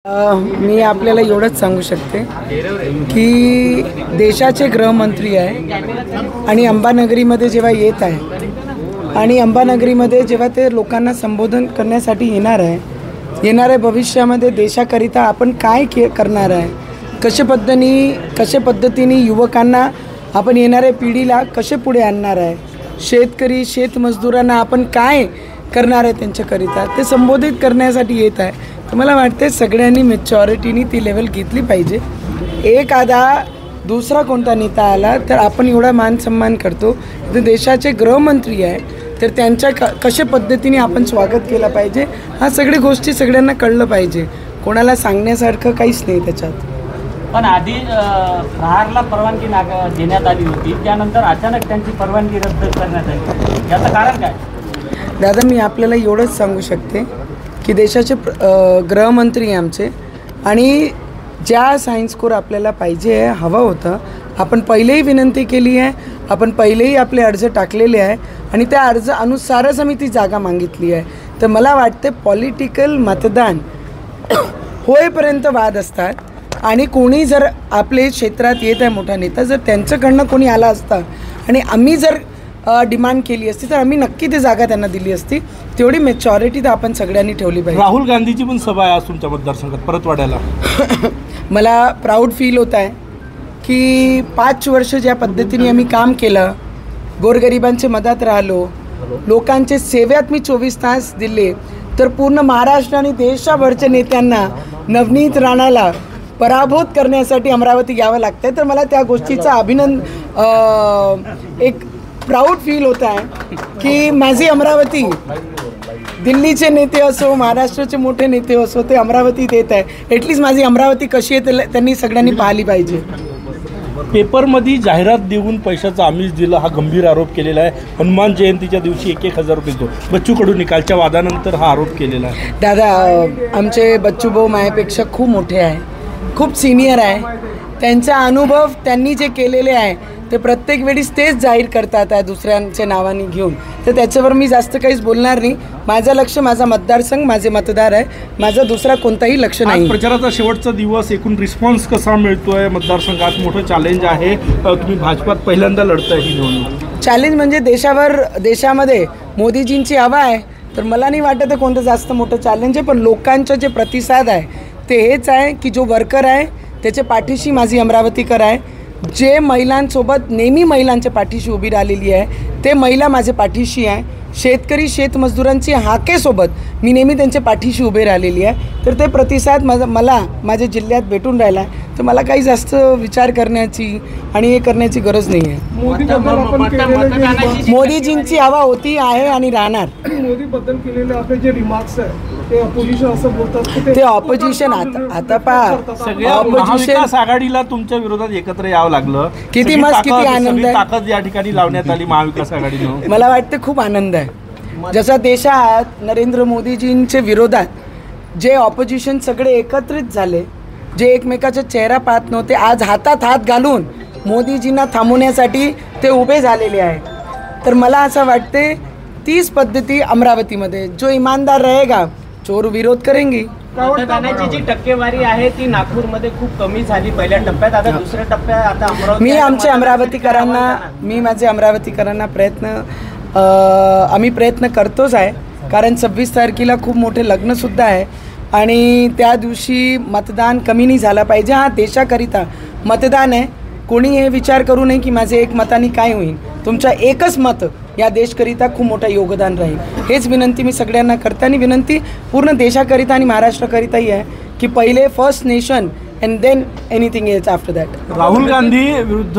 मी आपल्याला एवढंच सांगू शकते की देशाचे गृहमंत्री आहे आणि अंबानगरीमध्ये जेव्हा येत आहे आणि अंबानगरीमध्ये जेव्हा ते लोकांना संबोधन करण्यासाठी येणाऱ्या भविष्यामध्ये देशाकरिता आपण काय करणार आहे, कशा पद्धतीने युवकांना आपण येणाऱ्या पिढीला कसे पुढे आणणार आहे, शेतकरी शेतमजदूरांना आपण काय करणार आहे त्यांच्याकरिता ते संबोधित करण्यासाठी येत आहे. तर मला वाटते सगळ्यांनी मॅच्युरिटीनी ती लेवल घेतली पाहिजे. एखादा दुसरा कोणता नेता आला तर आपण एवढा मान सन्मान करतो. तर देशाचे गृहमंत्री आहे तर त्यांच्या कशा पद्धतीने आपण स्वागत केलं पाहिजे हा सगळी गोष्टी सगळ्यांना कळलं पाहिजे. कोणाला सांगण्यासारखं काहीच नाही त्याच्यात. पण आधी प्रहारला परवानगी देण्यात आली होती, त्यानंतर अचानक त्यांची परवानगी रद्द करण्यात आली, याचं कारण काय? दादा मी आपल्याला एवढंच सांगू शकते की देशाचे गृहमंत्री आमचे आणि ज्या सायन्स कोर आपल्याला पाहिजे हवं होतं आपण पहिलेही विनंती केली आहे, आपण पहिलेही आपले अर्ज टाकलेले आहे आणि त्या अर्ज अनुसारच आम्ही ती जागा मागितली आहे. तर मला वाटते पॉलिटिकल मतदान होईपर्यंत वाद असतात आणि कोणी जर आपले क्षेत्रात येत आहे मोठा नेता जर त्यांच्याकडनं कोणी आला असता आणि आम्ही जर डिमांड केली असती तर आम्ही नक्की ती जागा त्यांना दिली असती. तेवढी मॅच्युरिटी तर आपण सगळ्यांनी ठेवली पाहिजे. राहुल गांधीची पण सभा आहे आज तुमच्या मतदारसंघात परतवाड्याला. मला प्राऊड फील होत आहे की 5 वर्ष ज्या पद्धतीने आम्ही काम केलं, गोरगरिबांच्या मदत राहिलो, लोकांचे सेवेत मी 24 तास दिले, तर पूर्ण महाराष्ट्र आणि देशाभरच्या नेत्यांना नवनीत राणाला पराभूत करण्यासाठी अमरावती यावं लागतं. तर मला त्या गोष्टीचा एक प्राऊड फील होत आहे की माझी अमरावती, दिल्लीचे नेते असो महाराष्ट्राचे मोठे नेते असो ते अमरावतीत येत आहे. ॲटलिस्ट माझी अमरावती कशी आहे त्यांनी सगळ्यांनी पाहिली पाहिजे. पेपरमध्ये जाहिरात देऊन पैशाचा आमिष दिला हा गंभीर आरोप केलेला आहे. हनुमान जयंतीच्या दिवशी 1,000 रुपये देतो. बच्चू कडू निकालच्या वादानंतर हा आरोप केलेला आहे. दादा आमचे बच्चू भाऊ माझ्यापेक्षा खूप मोठे आहे, खूप सिनियर आहे. त्यांचा अनुभव त्यांनी जे केलेले आहे ते प्रत्येक वेळेस तेच जाहीर करतात आहे दुसऱ्यांच्या नावाने घेऊन. तर त्याच्यावर मी जास्त काहीच बोलणार नाही. माझं लक्ष माझा मतदारसंघ, माझे मतदार आहे, माझा दुसरा कोणताही लक्ष नाही. प्रचाराचा शेवटचा दिवस, एकूण रिस्पॉन्स कसा मिळतोय मतदारसंघात? मोठं चॅलेंज आहे, तुम्ही भाजपात पहिल्यांदा लढताय ही निवडणूक. चॅलेंज म्हणजे देशामध्ये मोदीजींची हवा आहे तर मला नाही वाटत कोणतं जास्त मोठं चॅलेंज आहे. पण लोकांचं जे प्रतिसाद आहे ते हेच आहे की जो वर्कर आहे त्याच्या पाठीशी माझी अमरावतीकर आहे. जे महिलांसोबत नेहमी महिलांच्या पाठीशी उभी राहिलेली आहे ते महिला माझ्या पाठीशी आहे. शेतकरी शेतमजदूरांची हाकेसोबत मी नेहमी त्यांच्या पाठीशी उभे राहिलेली आहे. तर ते प्रतिसाद मला माझ्या जिल्ह्यात भेटून राहिला आहे. तर मला काही जास्त विचार करण्याची आणि हे करण्याची गरज नाही आहे. मोदीजींची हवा होती आहे आणि राहणार. मोदीबद्दल केलेले आपले जे रिमार्क्स आहे ते ऑपोजिशन असं बोलतात ते ऑपोजिशन आता पहा सगळ्या महाविकास आघाडीला तुमच्या विरोधात एकत्र यावं लागलं. किती मस्त किती आनंद आहे. ताकद या ठिकाणी लावण्यात आली महाविकास आघाडीनं. मला वाटतं खूप आनंद आहे. जसा देशात नरेंद्र मोदीजींच्या विरोधात जे ऑपोजिशन सगळे एकत्रित झाले, जे एकमेकाचा चेहरा पाहत नव्हते, आज हातात हात घालून मोदीजींना थांबवण्यासाठी ते उभे झालेले आहे. तर मला असं वाटते तीच पद्धती अमरावतीमध्ये जो इमानदार रहेगा चोर विरोध करेंगे. मतदानाची जी टक्केवारी आहे ती नागपूरमध्ये खूप कमी झाली पहिल्या टप्प्यात, आता दुसऱ्या टप्प्यात आता मी माझे अमरावतीकरांना आम्ही प्रयत्न करतोच आहे. कारण 26 तारखेला खूप मोठे लग्नसुद्धा आहे आणि त्या दिवशी मतदान कमी नाही झालं पाहिजे. हा देशाकरिता मतदान आहे. कोणी हे विचार करू नये की माझे एक मताने काय होईल. तुमचा एकच मत या देशकरिता खूप मोठं योगदान राहील. हेच विनंती मी सगळ्यांना करते आणि विनंती पूर्ण देशाकरिता आणि महाराष्ट्राकरिताही आहे की पहिले first nation and then anything else after that. Rahul Gandhi विरुद्ध